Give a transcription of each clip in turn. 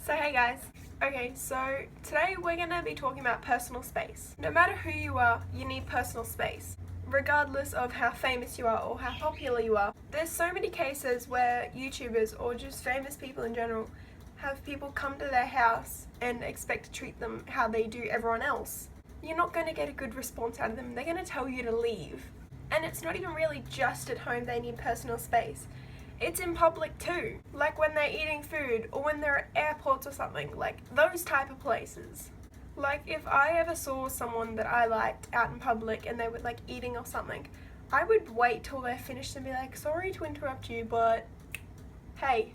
So hey guys, okay, so today we're going to be talking about personal space. No matter who you are, you need personal space. Regardless of how famous you are or how popular you are. There's so many cases where YouTubers or just famous people in general have people come to their house and expect to treat them how they do everyone else. You're not going to get a good response out of them. They're going to tell you to leave. And it's not even really just at home they need personal space. It's in public too, like when they're eating food or when they're at airports or something, like those type of places. Like if I ever saw someone that I liked out in public and they were like eating or something, I would wait till they're finished and be like, sorry to interrupt you, but hey.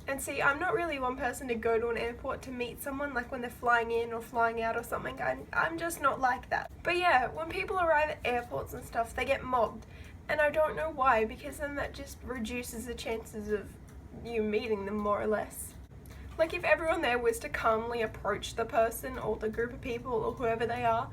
And see, I'm not really one person to go to an airport to meet someone, like when they're flying in or flying out or something. I'm just not like that. But yeah, when people arrive at airports and stuff, they get mobbed. And I don't know why, because then that just reduces the chances of you meeting them more or less. Like if everyone there was to calmly approach the person or the group of people or whoever they are,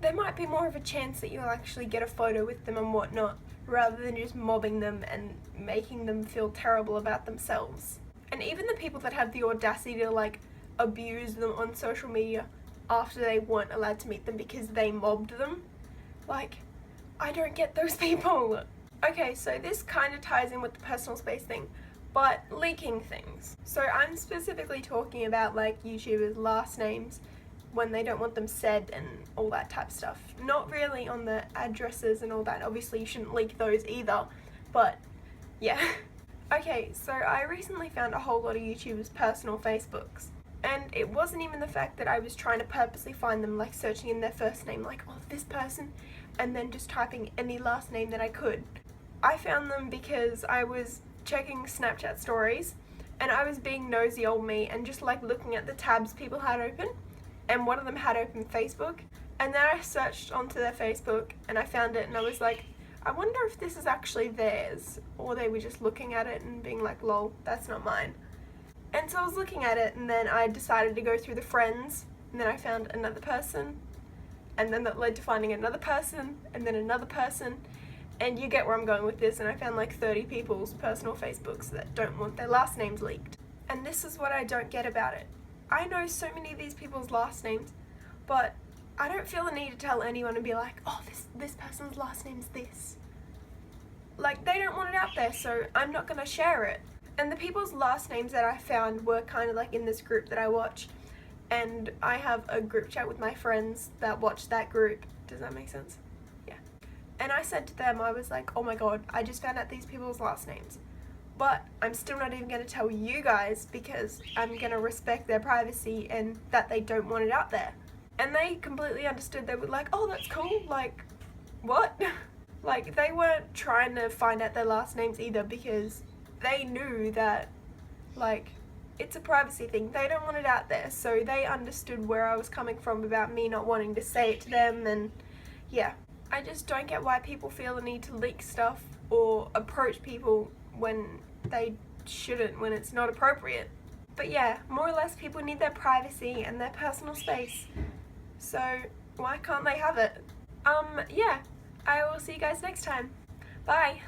there might be more of a chance that you'll actually get a photo with them and whatnot, rather than just mobbing them and making them feel terrible about themselves. And even the people that have the audacity to like abuse them on social media after they weren't allowed to meet them because they mobbed them, like, I don't get those people. Okay, so this kind of ties in with the personal space thing, but leaking things. So I'm specifically talking about like YouTubers' last names when they don't want them said and all that type of stuff. Not really on the addresses and all that. Obviously you shouldn't leak those either, but yeah. Okay, so I recently found a whole lot of YouTubers' personal Facebooks. And it wasn't even the fact that I was trying to purposely find them, like searching in their first name, like, oh, this person, and then just typing any last name that I could. I found them because I was checking Snapchat stories, and I was being nosy old me and just like looking at the tabs people had open, and one of them had open Facebook, and then I searched onto their Facebook, and I found it, and I was like, I wonder if this is actually theirs, or they were just looking at it and being like, lol, that's not mine. And so I was looking at it, and then I decided to go through the friends, and then I found another person, and then that led to finding another person, and then another person, and you get where I'm going with this, and I found like 30 people's personal Facebooks that don't want their last names leaked. And this is what I don't get about it. I know so many of these people's last names, but I don't feel the need to tell anyone and be like, oh, this person's last name's this. Like, they don't want it out there, so I'm not gonna share it. And the people's last names that I found were kind of like in this group that I watch, and I have a group chat with my friends that watch that group. Does that make sense? Yeah. And I said to them, I was like, oh my god, I just found out these people's last names. But I'm still not even going to tell you guys because I'm going to respect their privacy and that they don't want it out there. And they completely understood. They were like, oh, that's cool. Like, what? Like, they weren't trying to find out their last names either because they knew that, like, it's a privacy thing. They don't want it out there. So they understood where I was coming from about me not wanting to say it to them. And yeah, I just don't get why people feel the need to leak stuff or approach people when they shouldn't, when it's not appropriate. But yeah, more or less people need their privacy and their personal space. So why can't they have it? Yeah, I will see you guys next time. Bye.